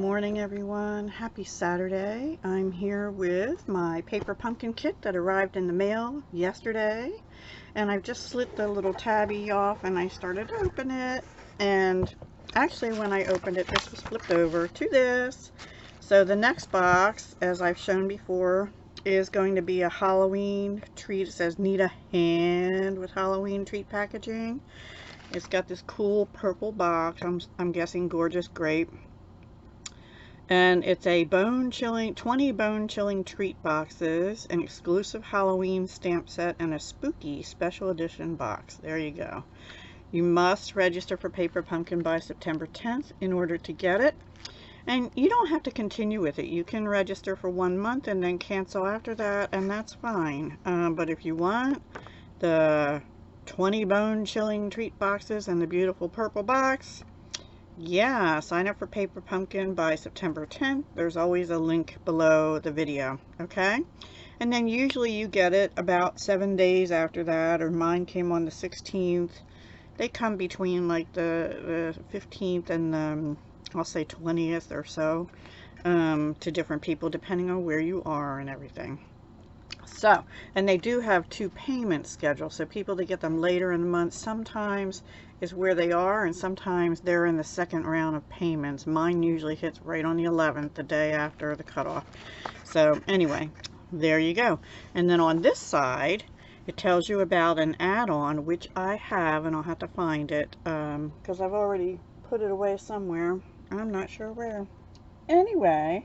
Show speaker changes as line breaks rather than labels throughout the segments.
morning, everyone. Happy Saturday. I'm here with my paper pumpkin kit that arrived in the mail yesterday, and I've just slit the little tabby off and I started to open it, and actually when I opened it, this was flipped over to this. So the next box, as I've shown before, is going to be a Halloween treat. It says need a hand with Halloween treat packaging. It's got this cool purple box. I'm guessing gorgeous grape. And it's a 20 bone-chilling treat boxes, an exclusive Halloween stamp set, and a spooky special edition box. There you go. You must register for Paper Pumpkin by September 10th in order to get it. And you don't have to continue with it. You can register for 1 month and then cancel after that, and that's fine. But if you want the 20 bone-chilling treat boxes and the beautiful purple box, yeah, sign up for Paper Pumpkin by September 10th. There's always a link below the video, okay? And then usually you get it about 7 days after that, or mine came on the 16th. They come between like the 15th and the, I'll say 20th or so, to different people depending on where you are and everything. So, and they do have 2 payment schedules, so people that get them later in the month sometimes is where they are, and sometimes they're in the second round of payments. Mine usually hits right on the 11th, the day after the cutoff. So anyway, there you go. And then on this side, it tells you about an add-on, which I have, and I'll have to find it, because I've already put it away somewhere. I'm not sure where. Anyway,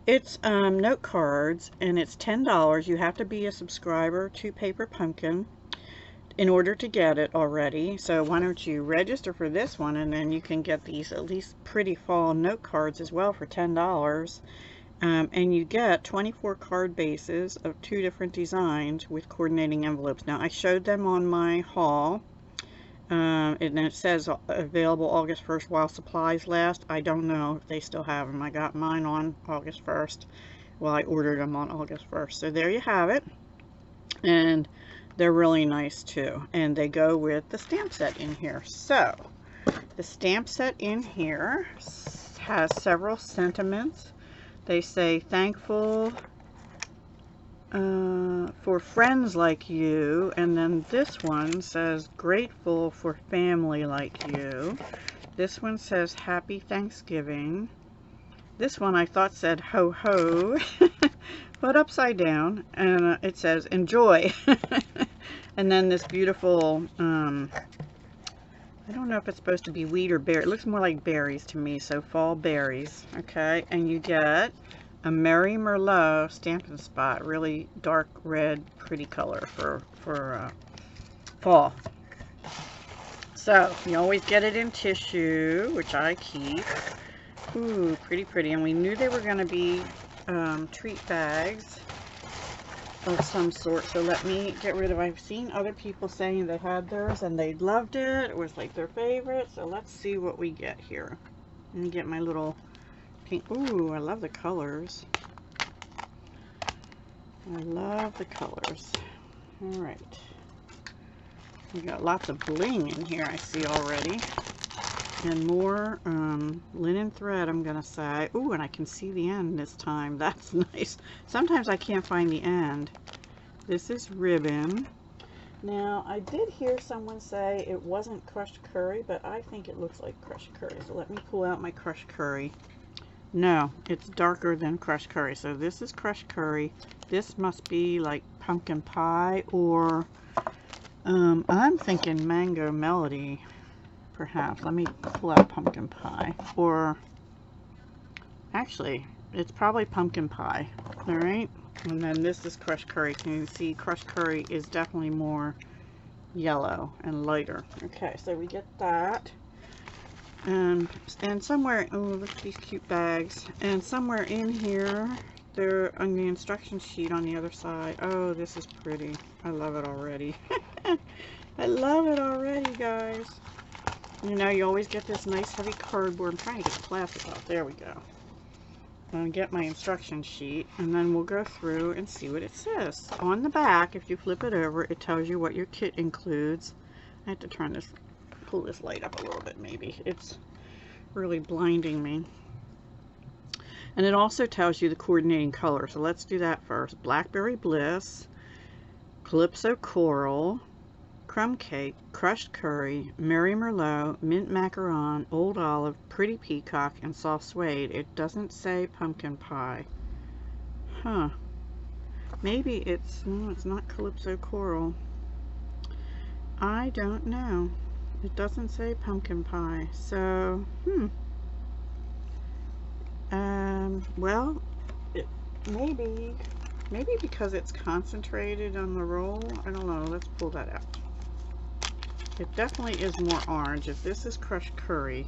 it's note cards, and it's $10. You have to be a subscriber to Paper Pumpkin in order to get it already. So why don't you register for this one, and then you can get these at least pretty fall note cards as well for $10. And you get 24 card bases of 2 different designs with coordinating envelopes. Now I showed them on my haul. And it says available August 1st while supplies last. I don't know if they still have them. I got mine on August 1st. Well, I ordered them on August 1st. So there you have it. And they're really nice too. And they go with the stamp set in here. So the stamp set in here has several sentiments. They say thankful for friends like you, and then this one says grateful for family like you. This one says happy Thanksgiving. This one I thought said ho ho but upside down, and it says enjoy. And then this beautiful I don't know if it's supposed to be wheat or berry. It looks more like berries to me, so fall berries. Okay, and you get a Merry Merlot Stampin' Spot, really dark red, pretty color for fall. So you always get it in tissue, which I keep. Ooh, pretty pretty. And we knew they were going to be treat bags of some sort. So let me get rid of. I've seen other people saying they had theirs and they loved it. It was like their favorite. So let's see what we get here. Let me get my little pink. Ooh, I love the colors. I love the colors. All right. We got lots of bling in here, I see already. And more linen thread, I'm going to say. Ooh, and I can see the end this time. That's nice. Sometimes I can't find the end. This is ribbon. Now, I did hear someone say it wasn't crushed curry, but I think it looks like crushed curry. So let me pull out my crushed curry. No, it's darker than crushed curry. So this is crushed curry. This must be like pumpkin pie, or I'm thinking mango melody, perhaps. Let me pull out pumpkin pie. Or actually, it's probably pumpkin pie. All right. And then this is crushed curry. Can you see crushed curry is definitely more yellow and lighter. Okay, so we get that. And somewhere, oh, look at these cute bags. And somewhere in here, they're on the instruction sheet on the other side. Oh, this is pretty. I love it already. I love it already, guys. You know, you always get this nice heavy cardboard. I'm trying to get the plastic off. There we go. I'll get my instruction sheet, and then we'll go through and see what it says. On the back, if you flip it over, it tells you what your kit includes. I have to turn this, pull this light up a little bit maybe. It's really blinding me. And it also tells you the coordinating color. So let's do that first. Blackberry Bliss, Calypso Coral, Crumb Cake, Crushed Curry, Mary Merlot, Mint Macaron, Old Olive, Pretty Peacock, and Soft Suede. It doesn't say pumpkin pie. Huh. Maybe it's, no, it's not Calypso Coral. I don't know. It doesn't say pumpkin pie. So, well, maybe because it's concentrated on the roll. I don't know. Let's pull that out. It definitely is more orange. If this is crushed curry,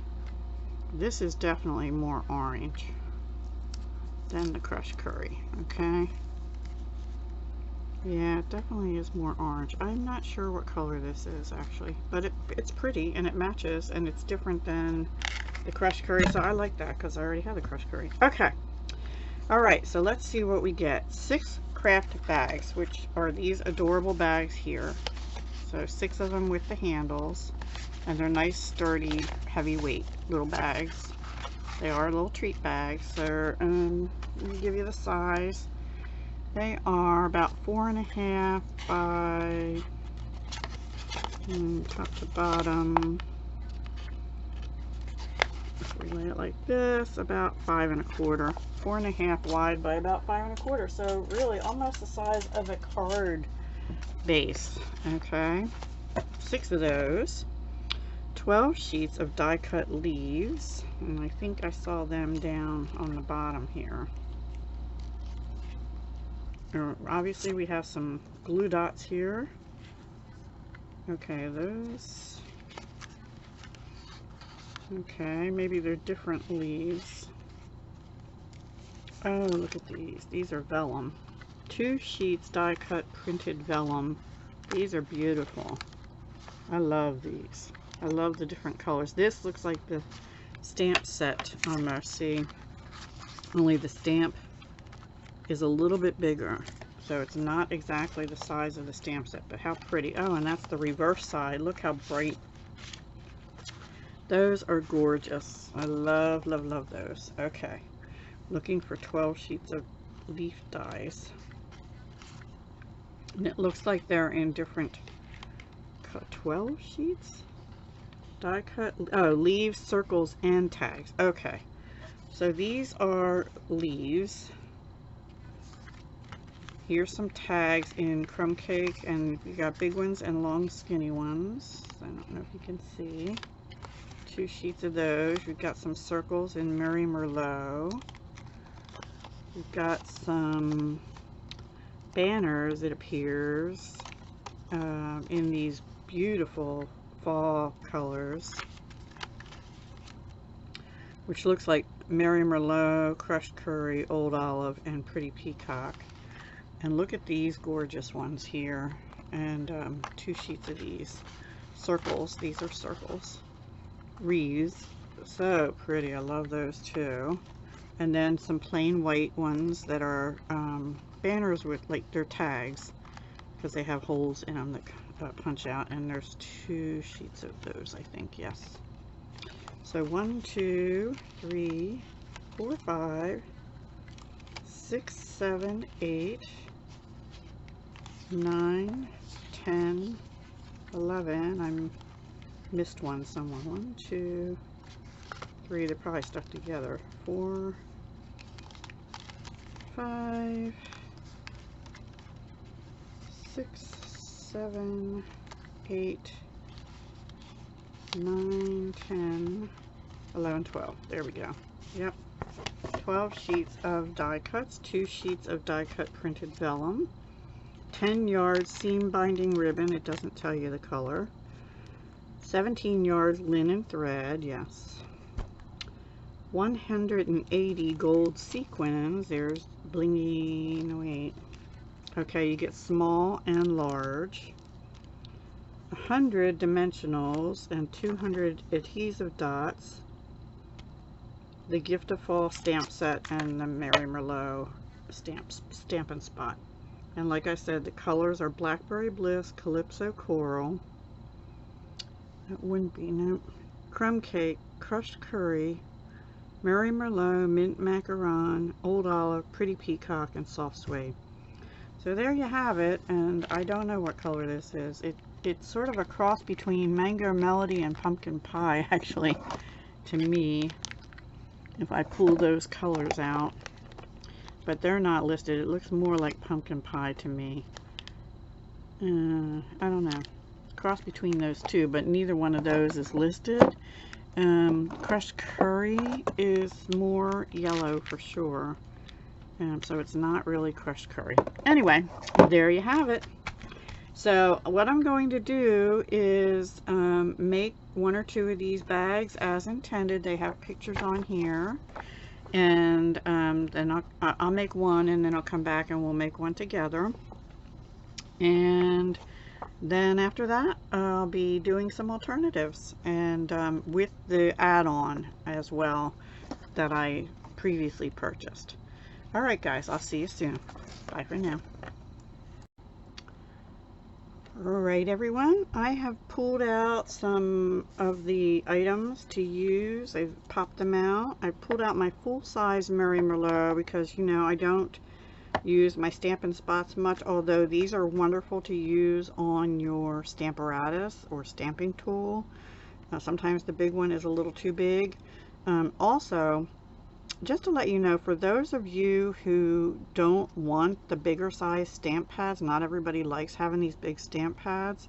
this is definitely more orange than the crushed curry. Okay. Yeah, it definitely is more orange. I'm not sure what color this is actually, but it's pretty and it matches, and it's different than the crushed curry, so I like that because I already have the crushed curry. Okay. Alright, so let's see what we get. 6 craft bags, which are these adorable bags here. So 6 of them with the handles, and they're nice, sturdy, heavyweight little bags. They are little treat bags. So let me give you the size. They are about 4.5 by top to bottom. If we lay it like this, about 5 1/4. 4.5 wide by about 5 1/4. So really almost the size of a card base. Okay. 6 of those. 12 sheets of die cut leaves, and I think I saw them down on the bottom here. Obviously we have some glue dots here. Okay, those. Okay, maybe they're different leaves. Oh, look at these. These are vellum. 2 sheets die cut printed vellum. These are beautiful. I love these. I love the different colors. This looks like the stamp set almost. See, only the stamp is a little bit bigger, so it's not exactly the size of the stamp set, but how pretty. Oh, and that's the reverse side. Look how bright. Those are gorgeous. I love, love, love those. Okay, looking for 12 sheets of leaf dies, and it looks like they're in different 12 sheets die cut. Oh, leaves, circles, and tags. Okay, so these are leaves. Here's some tags in crumb cake, and you got big ones and long skinny ones. I don't know if you can see. 2 sheets of those. We've got some circles in Mary Merlot. We've got some banners, it appears, in these beautiful fall colors, which looks like Mary Merlot, crushed curry, old olive, and pretty peacock. And look at these gorgeous ones here, and 2 sheets of these circles. These are circles. Wreaths, so pretty. I love those too. And then some plain white ones that are banners with, like, they're tags because they have holes in them that punch out. And there's 2 sheets of those, I think. Yes. So 1, 2, 3, 4, 5, 6, 7, 8, 9, 10, 11. I missed one somewhere. 1, 2, 3. They're probably stuck together. 4, 5, 6, 7, 8, 9, 10, 11, 12. There we go. Yep. 12 sheets of die cuts, 2 sheets of die cut printed vellum, 10 yards seam binding ribbon, it doesn't tell you the color, 17 yards linen thread, yes, 180 gold sequins, there's blingy, no wait, okay, you get small and large, 100 dimensionals and 200 adhesive dots, the Gift of Fall stamp set, and the Mary Merlot stamp and spot. And like I said, the colors are Blackberry Bliss, Calypso Coral, that wouldn't be, no, Crumb Cake, Crushed Curry, Mary Merlot, Mint Macaron, Old Olive, Pretty Peacock, and Soft Suede. So there you have it, and I don't know what color this is. It's sort of a cross between Mango Melody and Pumpkin Pie, actually, to me, if I pull those colors out. But they're not listed. It looks more like Pumpkin Pie to me. I don't know. Cross between those two, but neither one of those is listed. Crushed Curry is more yellow for sure. So it's not really crushed curry. Anyway, there you have it. So what I'm going to do is make one or two of these bags as intended. They have pictures on here. And then I'll make one, and then I'll come back and we'll make one together. And then after that, I'll be doing some alternatives, and with the add-on as well that I previously purchased. Alright guys, I'll see you soon. Bye for now. Alright everyone, I have pulled out some of the items to use. I've popped them out. I pulled out my full-size Mary Merlot because, you know, I don't use my Stampin' Spots much, although these are wonderful to use on your Stamparatus or stamping tool. Sometimes the big one is a little too big. Also, just to let you know, for those of you who don't want the bigger size stamp pads, not everybody likes having these big stamp pads.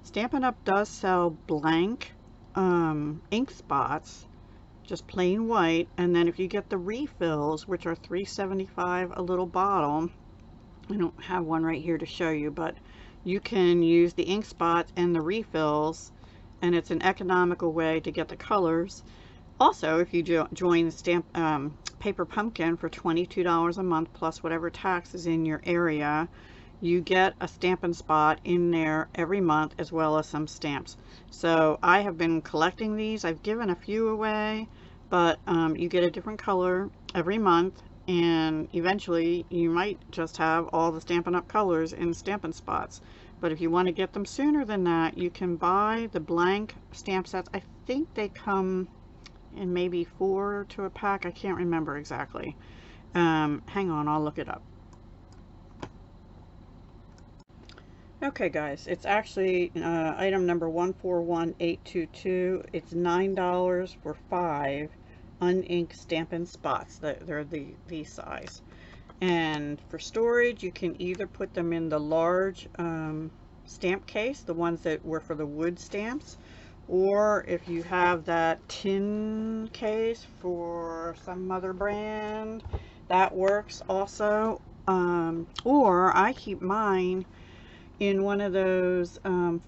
Stampin' Up! Does sell blank ink spots, just plain white, and then if you get the refills, which are $3.75 a little bottle, I don't have one right here to show you, but you can use the ink spots and the refills, and it's an economical way to get the colors. Also, if you join the Paper Pumpkin for $22 a month plus whatever tax is in your area, you get a Stampin' Spot in there every month, as well as some stamps. So I have been collecting these. I've given a few away, but you get a different color every month, and eventually you might just have all the Stampin' Up! Colors in Stampin' Spots. But if you want to get them sooner than that, you can buy the blank stamp sets. I think they come in maybe 4 to a pack. I can't remember exactly. Hang on, I'll look it up. Okay guys, it's actually item number 141822. It's $9 for 5 uninked Stampin' Spots. They're the size. And for storage, you can either put them in the large stamp case, the ones that were for the wood stamps, or if you have that tin case for some other brand, that works also. Or I keep mine in one of those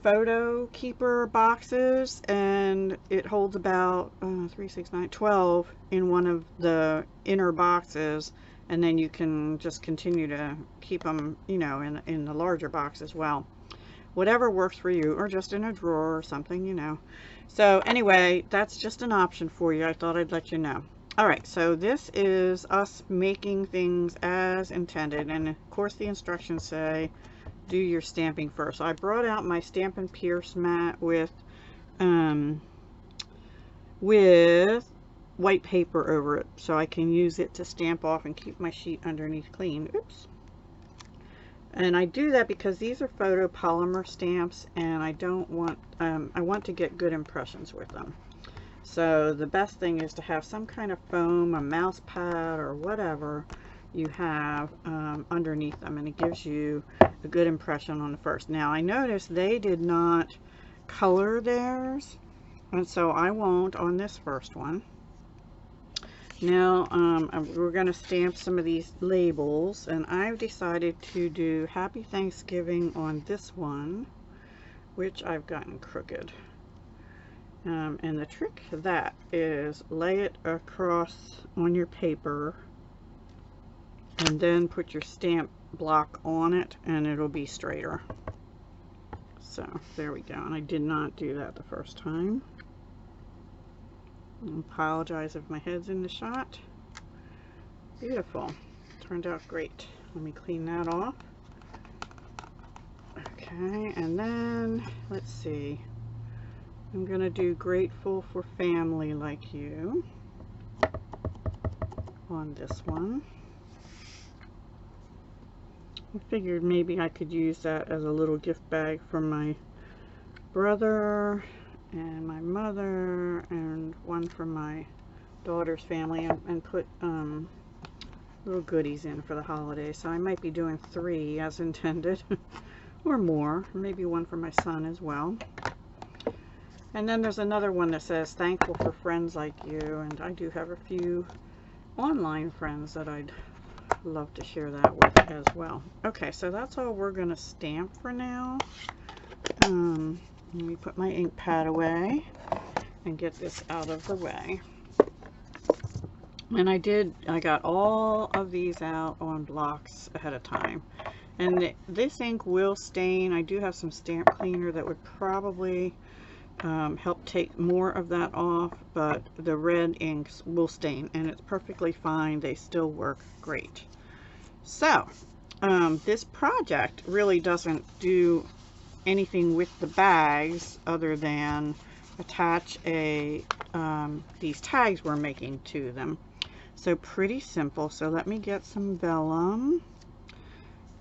photo keeper boxes, and it holds about 3, 6, 9, 12 in one of the inner boxes, and then you can just continue to keep them, you know, in the larger box as well. Whatever works for you, or just in a drawer or something, you know. So anyway, that's just an option for you. I thought I'd let you know. Alright, so this is us making things as intended, and of course the instructions say do your stamping first. So I brought out my Stampin' Pierce mat with white paper over it, so I can use it to stamp off and keep my sheet underneath clean. Oops. And I do that because these are photo polymer stamps, and I don't want, I want to get good impressions with them. So the best thing is to have some kind of foam, a mouse pad, or whatever you have underneath them, and it gives you a good impression on the first. Now I noticed they did not color theirs, and so I won't on this first one. Now we're going to stamp some of these labels, and I've decided to do Happy Thanksgiving on this one, which I've gotten crooked. And the trick to that is lay it across on your paper and then put your stamp block on it, and it'll be straighter. So there we go, and I did not do that the first time. I apologize if my head's in the shot. Beautiful. Turned out great. Let me clean that off. Okay, and then let's see. I'm gonna do Grateful for Family Like You. on this one. I figured maybe I could use that as a little gift bag for my brother and my mother, and one for my daughter's family, and put little goodies in for the holidays. So I might be doing 3 as intended or more, maybe one for my son as well. And then there's another one that says thankful for friends like you, and I do have a few online friends that I'd love to share that with as well. Okay, so that's all we're gonna stamp for now. Let me put my ink pad away and get this out of the way. And I got all of these out on blocks ahead of time. And this ink will stain. I do have some stamp cleaner that would probably help take more of that off, but the red inks will stain, and it's perfectly fine. They still work great. So this project really doesn't do anything with the bags other than attach these tags we're making to them. So pretty simple. So let me get some vellum.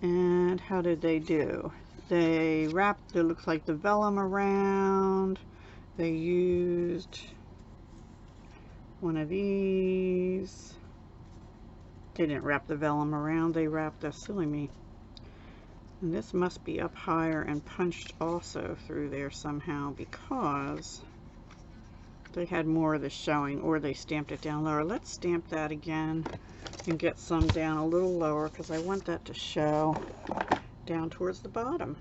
And how did they do? They wrapped, it looks like, the vellum around. They used one of these. They didn't wrap the vellum around, they wrapped the, silly me. And this must be up higher and punched also through there somehow, because they had more of this showing, or they stamped it down lower. Let's stamp that again and get some down a little lower, because I want that to show down towards the bottom.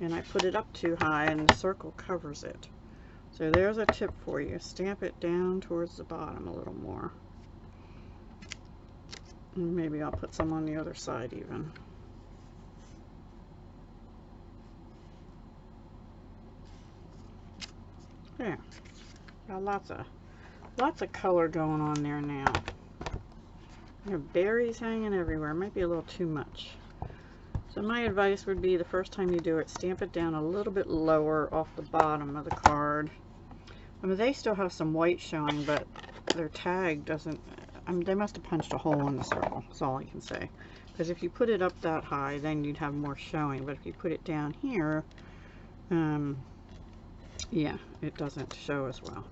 And I put it up too high and the circle covers it. So there's a tip for you. Stamp it down towards the bottom a little more. And maybe I'll put some on the other side even. There. Got lots of color going on there now. There are berries hanging everywhere. Might be a little too much. So my advice would be, the first time you do it, stamp it down a little bit lower off the bottom of the card. I mean, they still have some white showing, but their tag doesn't, I mean, they must have punched a hole in the circle. That's all I can say. Because if you put it up that high, then you'd have more showing. But if you put it down here, yeah, it doesn't show as well.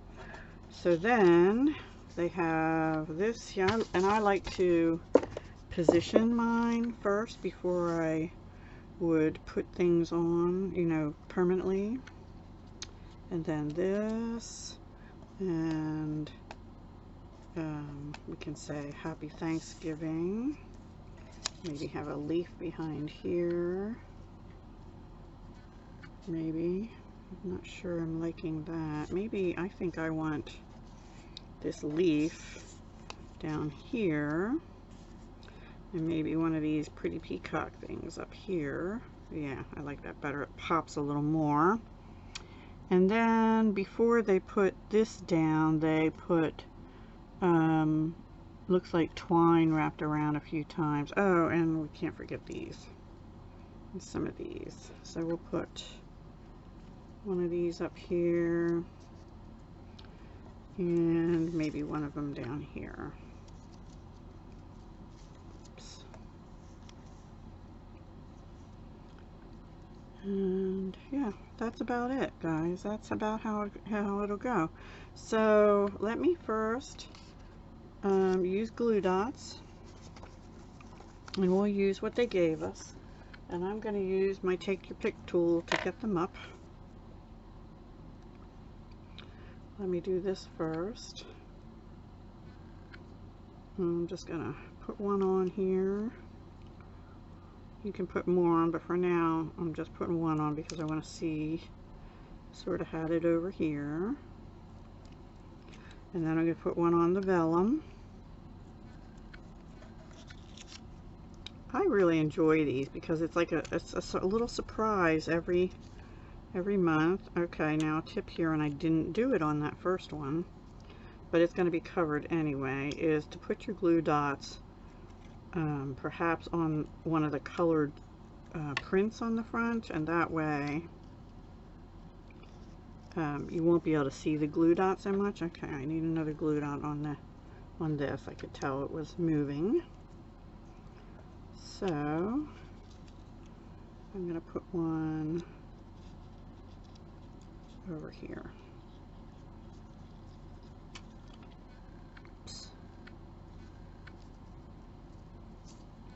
So then they have this, yeah, and I like to position mine first before I would put things on, you know, permanently. And then this, and we can say Happy Thanksgiving. Maybe have a leaf behind here. Maybe. I'm not sure I'm liking that. Maybe I think I want this leaf down here. And maybe one of these pretty peacock things up here. Yeah, I like that better. It pops a little more. And then before they put this down, they put, looks like twine wrapped around a few times. Oh, and we can't forget these. And some of these. So we'll put one of these up here. And maybe one of them down here. And yeah, that's about it, guys. That's about how it'll go. So let me first use glue dots, and we'll use what they gave us. And I'm going to use my Take Your Pick tool to get them up. Let me do this first. I'm just going to put one on here. You can put more on, but for now I'm just putting one on because I want to see, sort of had it over here. And then I'm going to put one on the vellum. I really enjoy these because it's like it's a little surprise every month. Okay, now a tip here, and I didn't do it on that first one, but it's going to be covered anyway, is to put your glue dots perhaps on one of the colored prints on the front, and that way you won't be able to see the glue dots so much. Okay, I need another glue dot on on this. I could tell it was moving. So I'm going to put one over here. Oops.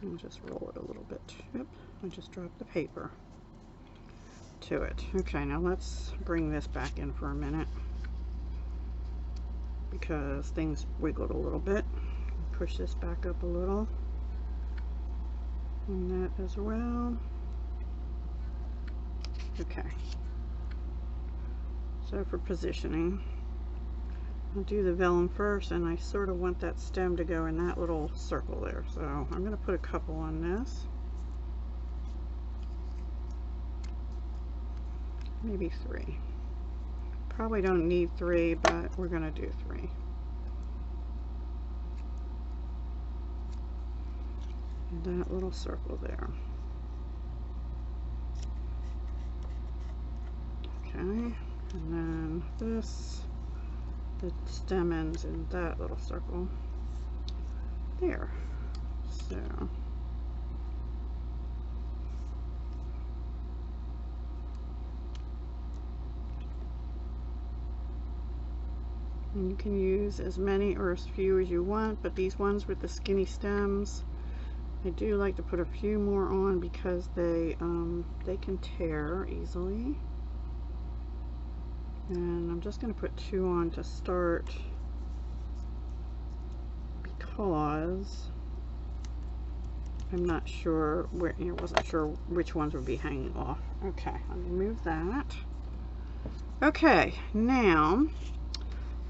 I'll just roll it a little bit. Yep, I just dropped the paper to it. Okay, now let's bring this back in for a minute because things wiggled a little bit. Push this back up a little. And that as well. Okay. So for positioning, I'll do the vellum first, and I sort of want that stem to go in that little circle there. So I'm going to put a couple on this. Maybe 3. Probably don't need 3, but we're going to do 3. And that little circle there. Okay, and then this, the stem ends in that little circle there. So and you can use as many or as few as you want, but these ones with the skinny stems, I do like to put a few more on because they can tear easily. And I'm just going to put 2 on to start because I'm not sure where, wasn't sure which ones would be hanging off. Okay, let me move that. Okay, now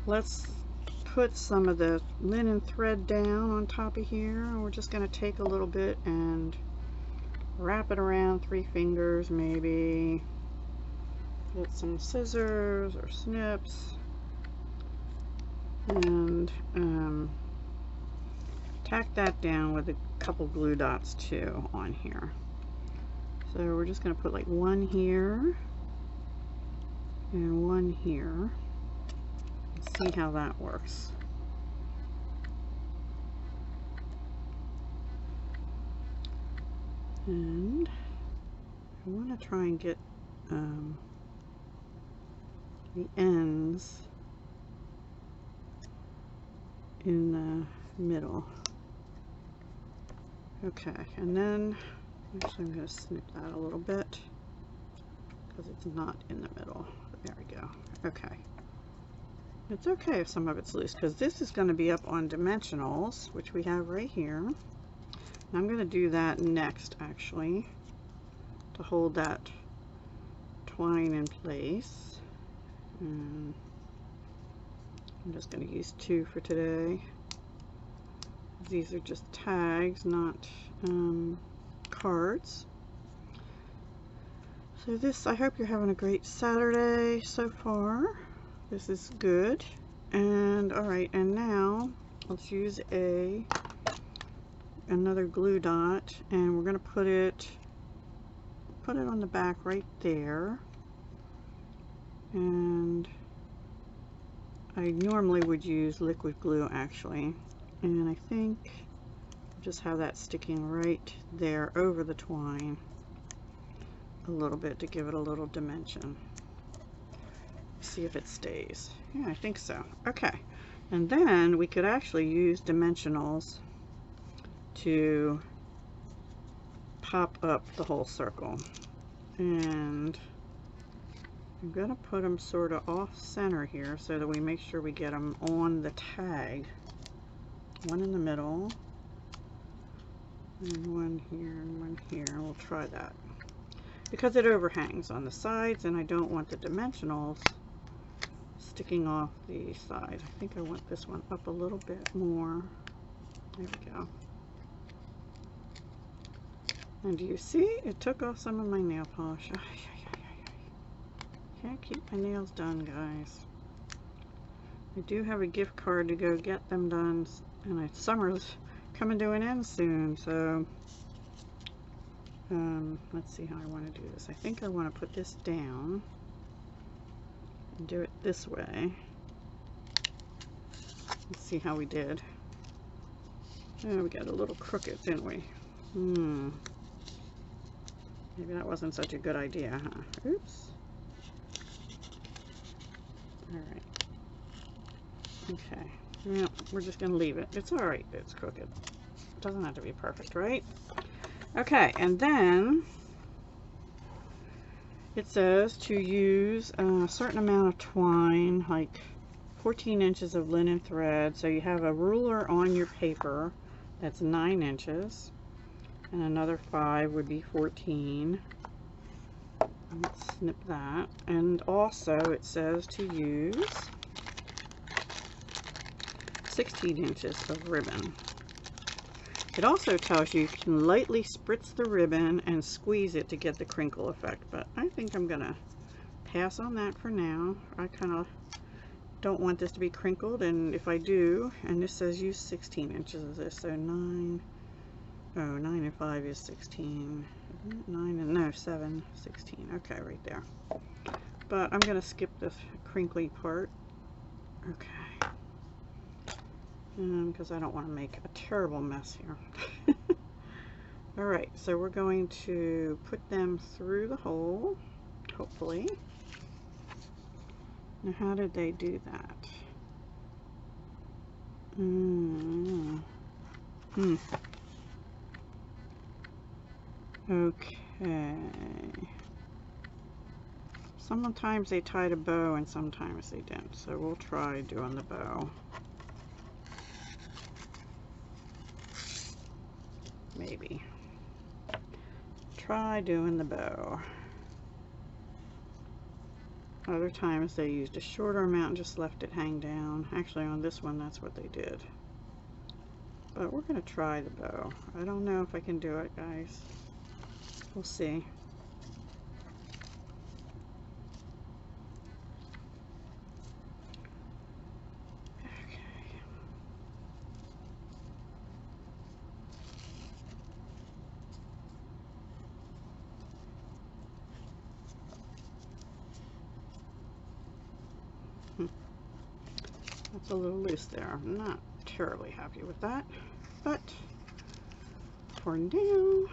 let's put some of the linen thread down on top of here, and we're just going to take a little bit and wrap it around 3 fingers maybe. Get some scissors or snips and tack that down with a couple glue dots too on here. So we're just going to put like 1 here and 1 here. Let's see how that works. And I want to try and get the ends in the middle. Okay, and then actually I'm going to snip that a little bit because it's not in the middle. There we go. Okay. It's okay if some of it's loose because this is going to be up on dimensionals, which we have right here. And I'm going to do that next actually to hold that twine in place. And I'm just going to use 2 for today. These are just tags, not cards. So this, I hope you're having a great Saturday so far. This is good. And alright, and now let's use another glue dot, and we're going to put it on the back right there. And I normally would use liquid glue actually, and I think just have that sticking right there over the twine a little bit to give it a little dimension. See if it stays. Yeah, I think so. Okay, and then we could actually use dimensionals to pop up the whole circle, and I'm going to put them sort of off center here so that we make sure we get them on the tag. 1 in the middle, and 1 here and 1 here. We'll try that because it overhangs on the sides, and I don't want the dimensionals sticking off the side. I think I want this one up a little bit more. There we go. And do you see? It took off some of my nail polish. Can't keep my nails done, guys. I do have a gift card to go get them done, and summer's coming to an end soon, so let's see how I want to do this. I think I want to put this down and do it this way. Let's see how we did. Oh, we got a little crooked, didn't we? Maybe that wasn't such a good idea, huh? Oops. Alright. Okay. Well, we're just going to leave it. It's alright, it's crooked. It doesn't have to be perfect, right? Okay, and then it says to use a certain amount of twine, like 14 inches of linen thread. So you have a ruler on your paper that's 9 inches, and another 5 would be 14. Let's snip that. And also it says to use 16 inches of ribbon. It also tells you can lightly spritz the ribbon and squeeze it to get the crinkle effect, but I think I'm gonna pass on that for now. I kind of don't want this to be crinkled, and if I do, and this says use 16 inches of this, so 9 and 5 is 16. 9 and no, 7, 16. Okay, right there. But I'm gonna skip this crinkly part. Okay. Because I don't want to make a terrible mess here. Alright, so we're going to put them through the hole, hopefully. Now, how did they do that? Okay. Sometimes they tied a bow and sometimes they didn't, so we'll try doing the bow. Maybe. Try doing the bow. Other times they used a shorter amount and just left it hang down. Actually, on this one, that's what they did. But we're going to try the bow. I don't know if I can do it, guys. We'll see. That's a little loose there. I'm not terribly happy with that, but for now,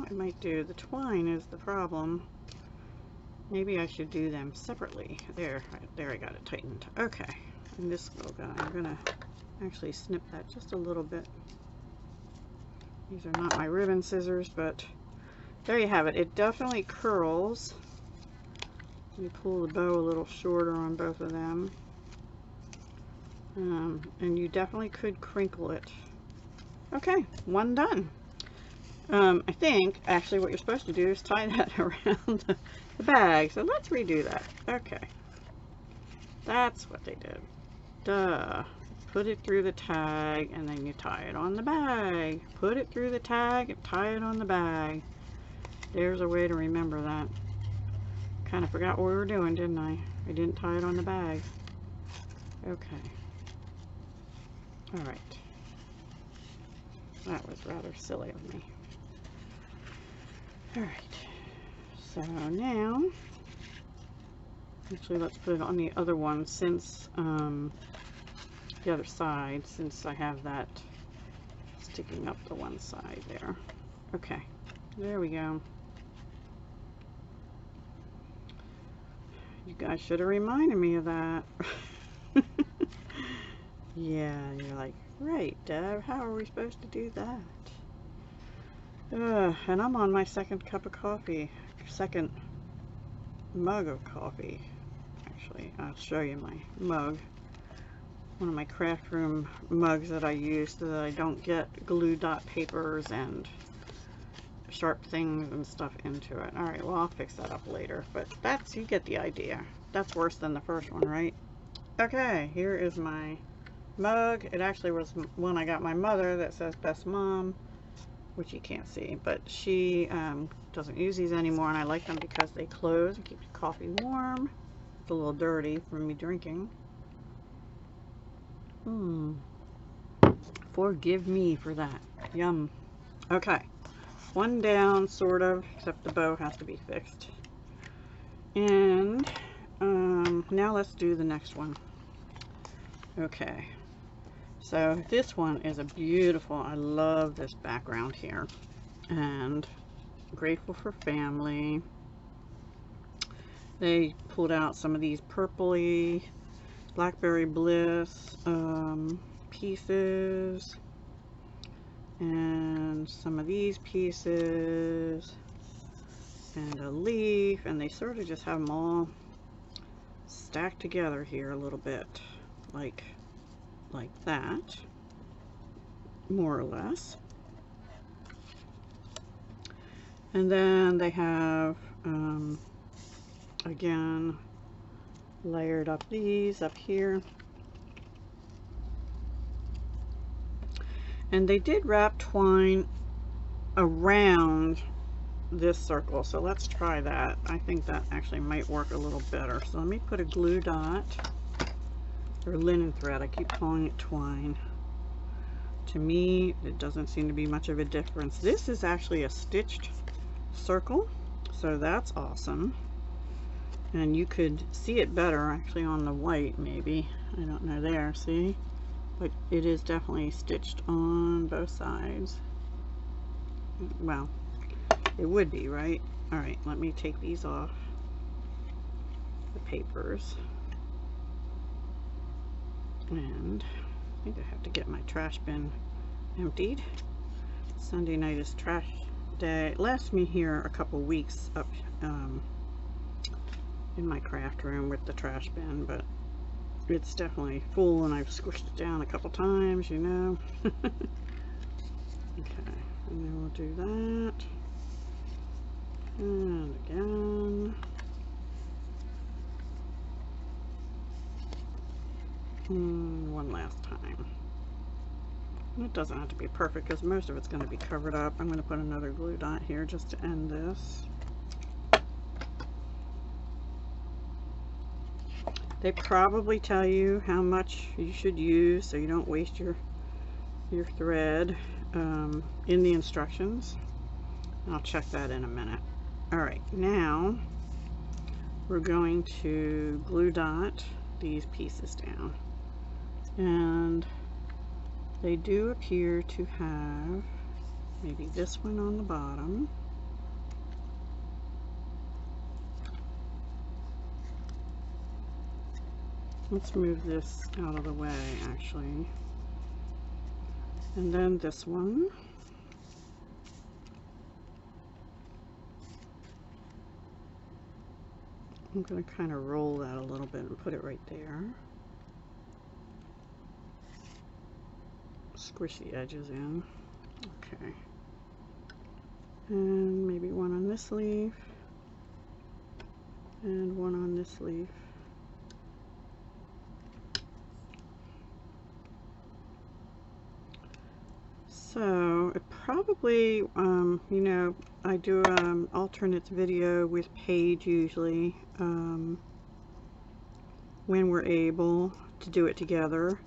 it might do. The twine is the problem. Maybe I should do them separately. There I got it tightened. Okay, and this little guy, I'm gonna actually snip that just a little bit. These are not my ribbon scissors, but there you have it. It definitely curls. Let me pull the bow a little shorter on both of them. And you definitely could crinkle it. Okay, one done. I think actually what you're supposed to do is tie that around the bag. So let's redo that. Okay. That's what they did. Duh. Put it through the tag and then you tie it on the bag. Put it through the tag and tie it on the bag. There's a way to remember that. Kind of forgot what we were doing, didn't I? I didn't tie it on the bag. Okay. Alright. That was rather silly of me. Alright. So now, actually let's put it on the other one since, the other side, since I have that sticking up the one side there. Okay. There we go. You guys should have reminded me of that. Yeah, you're like, right, Deb, how are we supposed to do that? And I'm on my second cup of coffee, second mug of coffee. Actually, I'll show you my mug. One of my craft room mugs that I use so that I don't get glue dot papers and sharp things and stuff into it. Alright, well, I'll fix that up later, but that's, you get the idea. That's worse than the first one, right? Okay, here is my mug. It actually was one I got my mother that says Best Mom, which you can't see, but she doesn't use these anymore, and I like them because they close and keep your coffee warm. It's a little dirty from me drinking. Forgive me for that. Yum. Okay. One down, sort of, except the bow has to be fixed. And now let's do the next one. Okay. So this one is a beautiful, I love this background here, and grateful for family. They pulled out some of these purpley Blackberry Bliss pieces, and some of these pieces, and a leaf, and they sort of just have them all stacked together here a little bit, like that, more or less. And then they have again layered up these up here, and they did wrap twine around this circle, so let's try that. I think that actually might work a little better. So let me put a glue dot, or linen thread, I keep calling it twine. To me it doesn't seem to be much of a difference. This is actually a stitched circle, so that's awesome, and you could see it better actually on the white, maybe, I don't know, there, see, but it is definitely stitched on both sides. Well, it would be, right? All right, let me take these off the papers, and I think I have to get my trash bin emptied. Sunday night is trash day. It lasts me here a couple weeks up in my craft room with the trash bin, but it's definitely full, and I've squished it down a couple times, you know. Okay, and then we'll do that, and again, and one last time. It doesn't have to be perfect because most of it's going to be covered up. I'm going to put another glue dot here just to end this. They probably tell you how much you should use so you don't waste your thread in the instructions. I'll check that in a minute. Alright, now we're going to glue dot these pieces down, and they do appear to have maybe this one on the bottom. Let's move this out of the way, actually. And then this one. I'm going to kind of roll that a little bit and put it right there. Squish the edges in. Okay. And maybe one on this leaf. And one on this leaf. So it probably, you know, I do alternates video with Paige usually when we're able to do it together.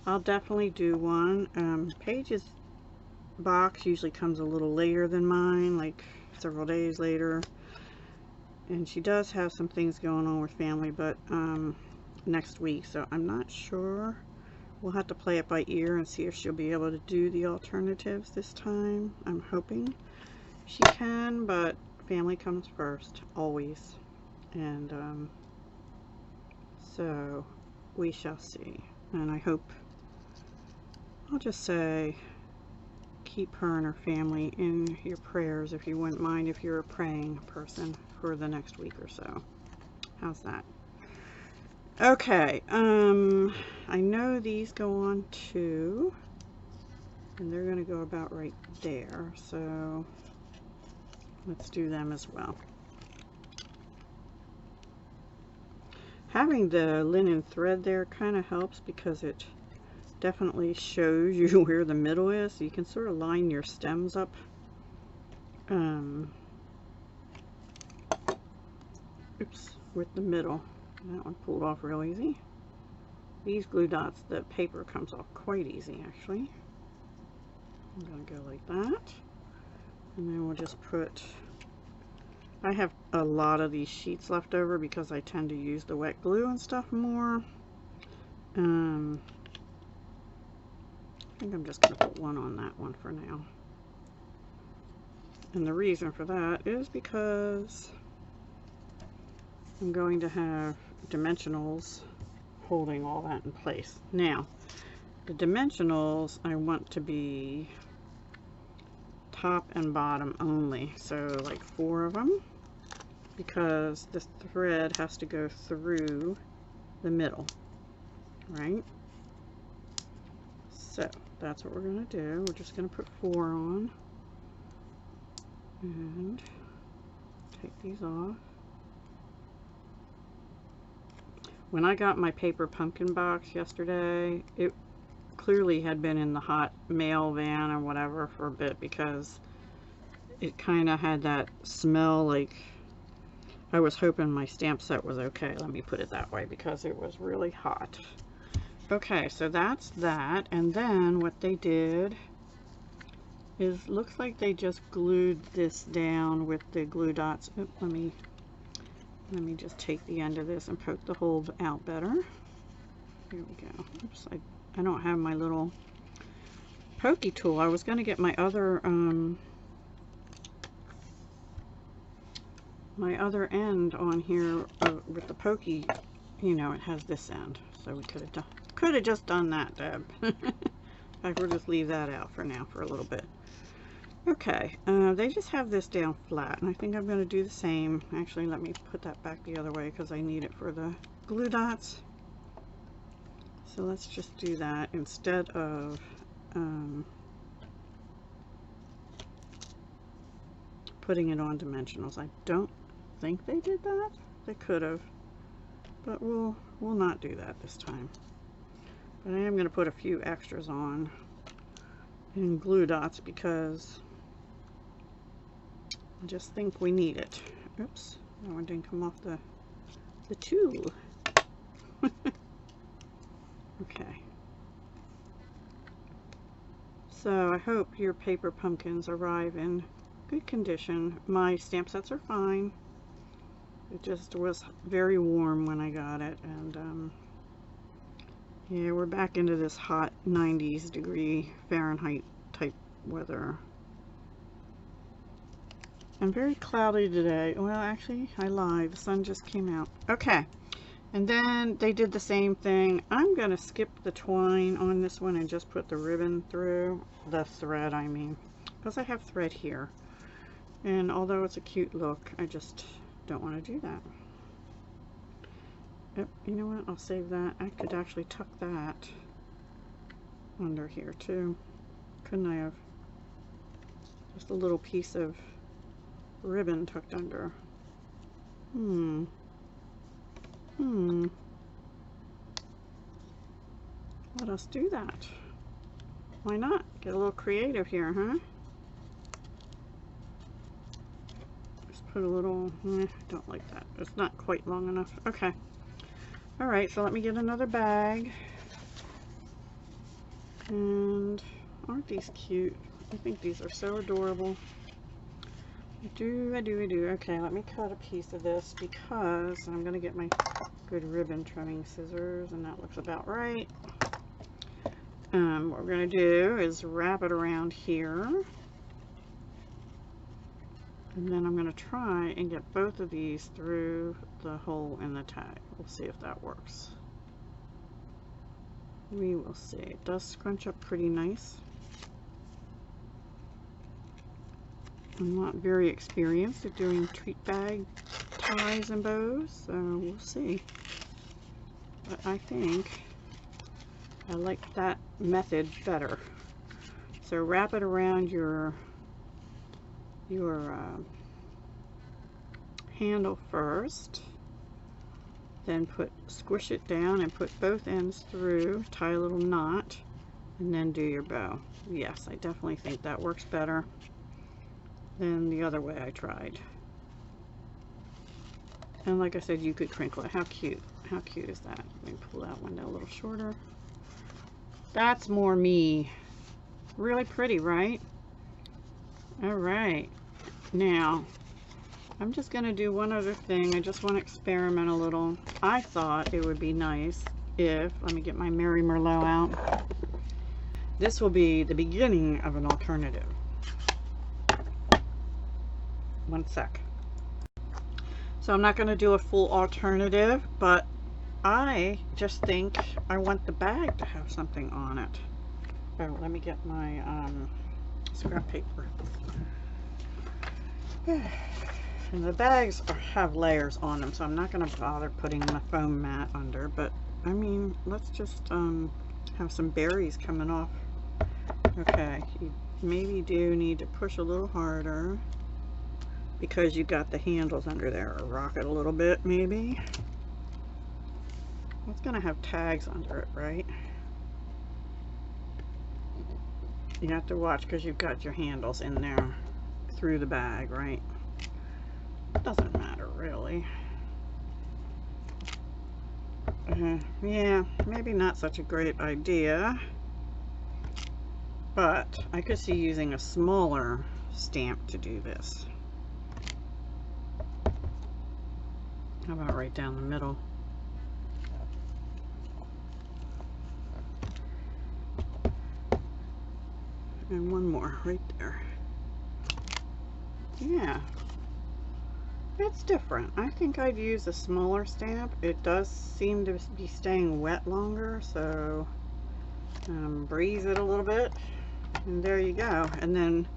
I'll definitely do one. Paige's box usually comes a little later than mine, like several days later, and she does have some things going on with family, but next week, so I'm not sure. We'll have to play it by ear and see if she'll be able to do the alternatives this time. I'm hoping she can, but family comes first, always. And so we shall see. And I hope, I'll just say, keep her and her family in your prayers, if you wouldn't mind, if you're a praying person, for the next week or so. How's that? Okay, I know these go on too, and they're going to go about right there, so let's do them as well. Having the linen thread there kind of helps because it definitely shows you where the middle is, so you can sort of line your stems up. Oops, with the middle. That one pulled off real easy. These glue dots, the paper comes off quite easy actually. I'm going to go like that. And then we'll just put, I have a lot of these sheets left over because I tend to use the wet glue and stuff more. I think I'm just going to put one on that one for now. And the reason for that is because I'm going to have dimensionals holding all that in place. Now, the dimensionals I want to be top and bottom only, so like 4 of them, because this thread has to go through the middle, right? So that's what we're going to do. We're just going to put 4 on and take these off. When I got my paper pumpkin box yesterday, it clearly had been in the hot mail van or whatever for a bit, because it kind of had that smell. Like, I was hoping my stamp set was okay, let me put it that way, because it was really hot. Okay, so that's that. And then what they did is, looks like they just glued this down with the glue dots. Oops, let me just take the end of this and poke the hole out better. Here we go. Oops, I don't have my little pokey tool. I was going to get my other end on here with the pokey. You know, it has this end, so we could have just done that, Deb. I will just leave that out for now for a little bit. Okay, they just have this down flat, and I think I'm going to do the same. Actually, let me put that back the other way because I need it for the glue dots. So let's just do that instead of putting it on dimensionals. I don't think they did that. They could have, but we'll not do that this time. But I am going to put a few extras on in glue dots because I just think we need it. Oops, that one didn't come off the tool. Okay. So I hope your paper pumpkins arrive in good condition. My stamp sets are fine. It just was very warm when I got it, and yeah, we're back into this hot 90s degree Fahrenheit type weather. And very cloudy today. Well, actually, I lied. The sun just came out. Okay. And then they did the same thing. I'm going to skip the twine on this one and just put the ribbon through. The thread, I mean. Because I have thread here. And although it's a cute look, I just don't want to do that. Yep, you know what? I'll save that. I could actually tuck that under here too. Couldn't I have? Just a little piece of ribbon tucked under. Let us do that. Why not? Get a little creative here, huh? Just put a little, don't like that. It's not quite long enough. Okay. Alright, so let me get another bag. And aren't these cute? I think these are so adorable. I do. Okay, let me cut a piece of this because I'm going to get my good ribbon trimming scissors, and that looks about right. What we're going to do is wrap it around here. And then I'm going to try and get both of these through the hole in the tag. We'll see if that works. We will see. It does scrunch up pretty nice. I'm not very experienced at doing treat bag ties and bows, so we'll see. But I think I like that method better. So wrap it around your handle first, then squish it down and put both ends through, tie a little knot, and then do your bow. Yes, I definitely think that works better than the other way I tried. And like I said, you could crinkle it. How cute is that? Let me pull that one down a little shorter. That's more me. Really pretty, right? Alright, now I'm just going to do one other thing. I just want to experiment a little. I thought it would be nice if, let me get my Mary Merlot out, This will be the beginning of an alternative. One sec. So I'm not going to do a full alternative, but I just think I want the bag to have something on it. Oh, let me get my scrap paper. And the bags have layers on them, so I'm not going to bother putting my foam mat under, but I mean, let's just have some berries coming off. Okay, you maybe do need to push a little harder because you got the handles under there, or rock it a little bit maybe. It's going to have tags under it, right? You have to watch because you've got your handles in there through the bag, right? Doesn't matter really. Yeah, maybe not such a great idea, but I could see using a smaller stamp to do this. How about right down the middle? And one more right there. Yeah, it's different. I think I'd use a smaller stamp. It does seem to be staying wet longer, so breeze it a little bit, and there you go. And then,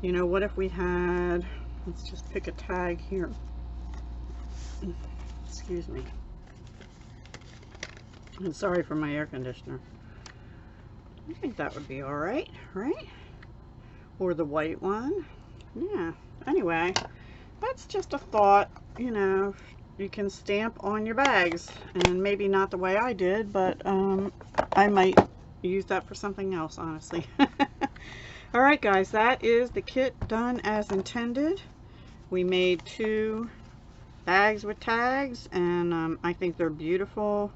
you know, what if we had, let's just pick a tag here. Excuse me. I'm sorry for my air conditioner. I think that would be all right, right? Or the white one. Yeah. Anyway, that's just a thought. You know, you can stamp on your bags, and maybe not the way I did, but I might use that for something else, honestly. All right, guys, that is the kit done as intended. We made 2 bags with tags, and I think they're beautiful.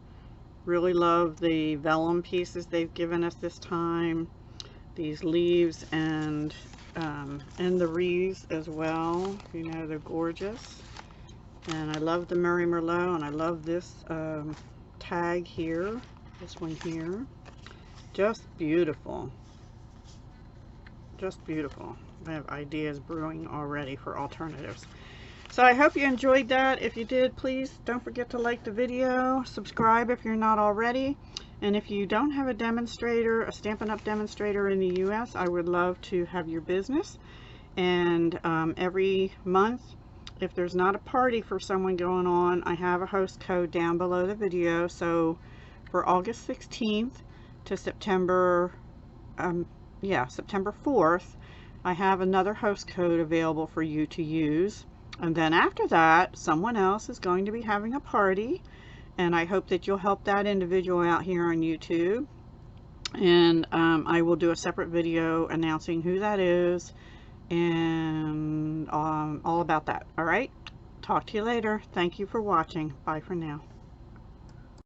Really love the vellum pieces they've given us this time. These leaves and the wreaths as well. You know, they're gorgeous. And I love the Murray Merlot, and I love this tag here, this one here. Just beautiful. Just beautiful. I have ideas brewing already for alternatives. So I hope you enjoyed that. If you did, please don't forget to like the video, subscribe if you're not already. And if you don't have a demonstrator, a Stampin' Up! Demonstrator in the US, I would love to have your business. And every month, if there's not a party for someone going on, I have a host code down below the video. So for August 16th to September, September 4th, I have another host code available for you to use. And then after that, someone else is going to be having a party, and I hope that you'll help that individual out here on YouTube. And I will do a separate video announcing who that is and all about that. All right, talk to you later. Thank you for watching. Bye for now.